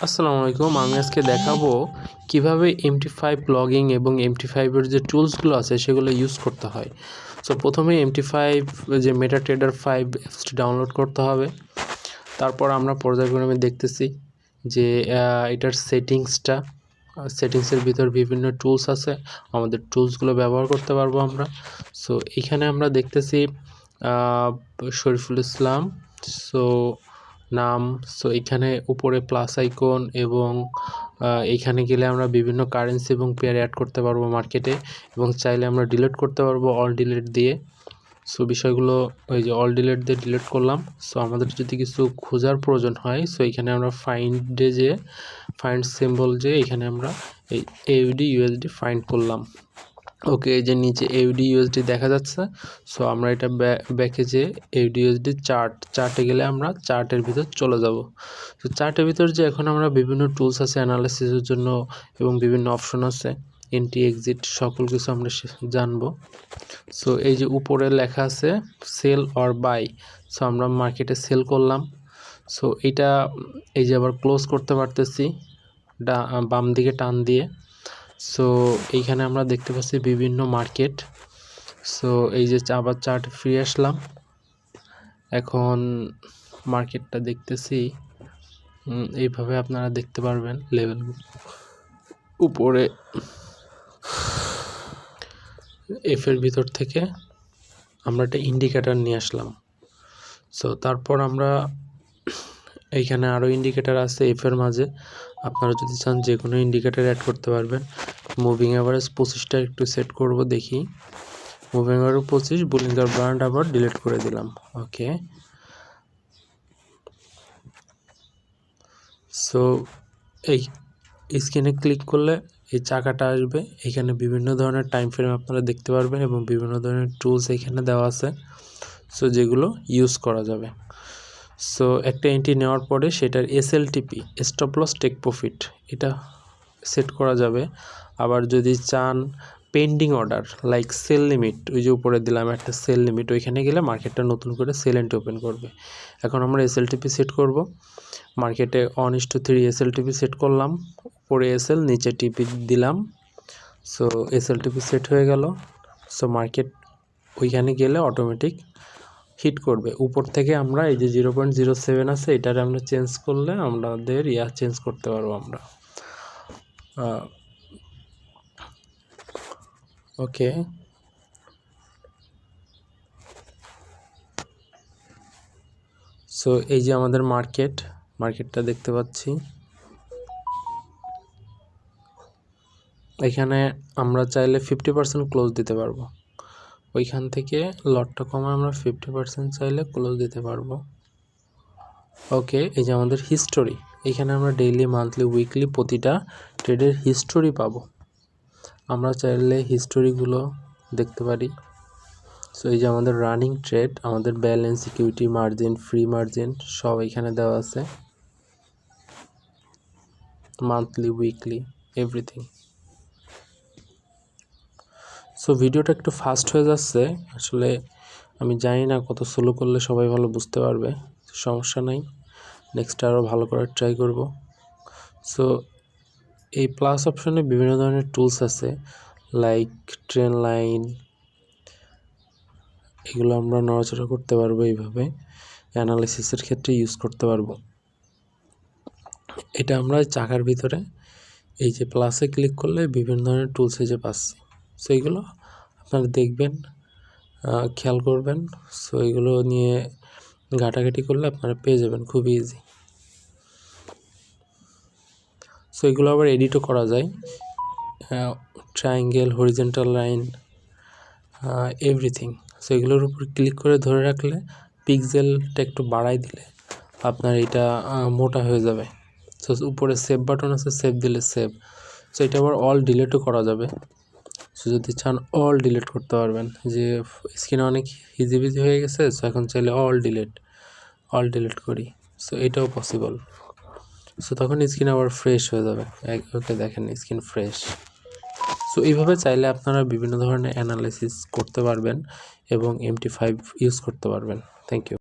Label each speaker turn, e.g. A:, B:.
A: আসসালামু আলাইকুম। আমি আজকে দেখাবো কিভাবে MT5 ব্লগিং এবং MT5 এর যে টুলসগুলো আছে সেগুলো ইউজ করতে হয়। সো প্রথমে MT5 যে MetaTrader 5 অ্যাপসটি ডাউনলোড করতে হবে। তারপর আমরা পর্যায়ক্রমে দেখতেছি যে এটার সেটিংসের ভিতর বিভিন্ন টুলস আছে, আমাদের টুলসগুলো ব্যবহার করতে পারবো আমরা। সো এখানে আমরা দেখতেছি শরীফুল ইসলাম নাম। সো এখানে উপরে প্লাস আইকন এবং এইখানে গেলে আমরা বিভিন্ন কারেন্সি এবং পেয়ার অ্যাড করতে পারবো মার্কেটে, এবং চাইলে আমরা ডিলিট করতে পারবো অল ডিলিট দিয়ে। সো বিষয়গুলো ওই যে অল ডিলিট দিয়ে ডিলিট করলাম। সো আমাদের যদি কিছু খোঁজার প্রয়োজন হয়, সো এখানে আমরা ফাইন্ড সিম্বল যে এখানে আমরা এই AUD USD ফাইন্ড করলাম। ওকে, এই যে নিচে AUD USD দেখা যাচ্ছে। সো আমরা এটা ব্যাকে যে AUD USD চার্টে গেলে আমরা চার্টের ভিতর চলে যাব। তো চার্টের ভিতর যে এখন আমরা বিভিন্ন টুলস আছে অ্যানালাইসিসের জন্য এবং বিভিন্ন অপশন আছে, এন্ট্রি এক্সিট সকল কিছু আমরা জানবো। সো এই যে উপরে লেখা আছে সেল অর বাই। সো আমরা মার্কেটে সেল করলাম। সো এটা এই যে আবার ক্লোজ করতে পারতেছি বাম দিকে টান দিয়ে। সো এইখানে আমরা দেখতে পাচ্ছি বিভিন্ন মার্কেট। সো এই যে আবার চার্ট ফিরে আসলাম, এখন মার্কেটটা দেখতেছি। এইভাবে আপনারা দেখতে পারবেন লেভেল উপরে এর ভিতর থেকে আমরা একটা ইন্ডিকেটর নিয়ে আসলাম। সো তারপর আমরা এইখানে আরও ইন্ডিকেটর আছে এর মাঝে, আপনারা যদি চান যে কোনো ইন্ডিকেটর অ্যাড করতে পারবেন। মুভিং অ্যাভারেজ 25টা একটু সেট করব, দেখি। মুভিং অ্যাভারেজ 25, বুলিঙ্গার ব্র্যান্ড আবার ডিলিট করে দিলাম। ওকে, সো এই স্ক্রিনে ক্লিক করলে এই চাকাটা আসবে। এখানে বিভিন্ন ধরনের টাইম ফ্রেম আপনারা দেখতে পারবেন এবং বিভিন্ন ধরনের টুলস এখানে দেওয়া আছে, সো যেগুলো ইউজ করা যাবে। সো একটা এন্ট্রি নেওয়ার পরে সেটার SLTP, stop loss take profit, এটা সেট করা যাবে। আবার যদি চান pending order like sell limit, ওই যে উপরে দিলাম একটা সেল লিমিট, ওইখানে গেলে মার্কেটটা নতুন করে সেল এন্ট্রি ওপেন করবে। এখন আমরা SLTP সেট করব। মার্কেটে 1:3 SLTP সেট করলাম, উপরে SL নিচে টিপি দিলাম। সো SLTP সেট হয়ে গেল। সো মার্কেট ওইখানে গেলে অটোমেটিক হিট করবে। উপর থেকে আমরা এই যে 0.07 আছে, এটারে আমরা চেঞ্জ করলে আমাদের চেঞ্জ করতে পারবো আমরা। ওকে, সো এই যে আমাদের মার্কেটটা দেখতে পাচ্ছি। এখানে আমরা চাইলে 50% ক্লোজ দিতে পারবো। ওইখান থেকে লটটা কমায় আমরা 50% চাইলে ক্লোজ দিতে পারবো। ওকে, এই যে আমাদের হিস্টোরি, এখানে আমরা ডেইলি, মান্থলি, উইকলি প্রতিটা ট্রেডের হিস্টোরি পাবো। আমরা চাইলে হিস্টোরিগুলো দেখতে পারি। সো এই যে আমাদের রানিং ট্রেড, আমাদের balance, equity, margin, free margin সব এখানে দেওয়া আছে, মান্থলি, উইকলি, এভরিথিং। সো ভিডিওটা একটু ফাস্ট হয়ে যাচ্ছে, আসলে আমি জানি না কত স্লো করলে সবাই ভালো বুঝতে পারবে। সমস্যা নাই, নেক্সট আরও ভালো করে ট্রাই করব। সো এই প্লাস অপশনে বিভিন্ন ধরনের টুলস আছে লাইক ট্রেন লাইন, এগুলো আমরা নড়াচড়া করতে পারবো, এইভাবে অ্যানালাইসিসের ক্ষেত্রে ইউজ করতে পারবো। এটা আমরা চাকার ভিতরে এই যে প্লাসে ক্লিক করলে বিভিন্ন ধরনের টুলস যে পাচ্ছি। সো এইগুলো আপনারা দেখবেন, খেয়াল করবেন। সো এগুলো নিয়ে ঘাটাঘাটি করলে আপনারা পেয়ে যাবেন খুব ইজি। সো এগুলো আবার এডিটও করা যায়, triangle, horizontal line, everything. So এগুলোর উপর ক্লিক করে ধরে রাখলে, পিক্সেলটা একটু বাড়াই দিলে আপনার এটা মোটা হয়ে যাবে। সো উপরে সেভ বাটন আছে, সেভ দিলে সেভ। সো এটা আবার অল ডিলিটও করা যাবে। সো যদি চান অল ডিলিট করতে পারবেন, যে স্ক্রিনে অনেক হিজিবিজি হয়ে গেছে, সো এখন চাইলে অল ডিলিট করি। সো এটাও পসিবল। সো তখন স্ক্রিন আবার ফ্রেশ হয়ে যাবে। ওকে, দেখেন স্ক্রিন ফ্রেশ। সো এইভাবে চাইলে আপনারা বিভিন্ন ধরনের অ্যানালাইসিস করতে পারবেন এবং MT5 ইউজ করতে পারবেন। Thank you.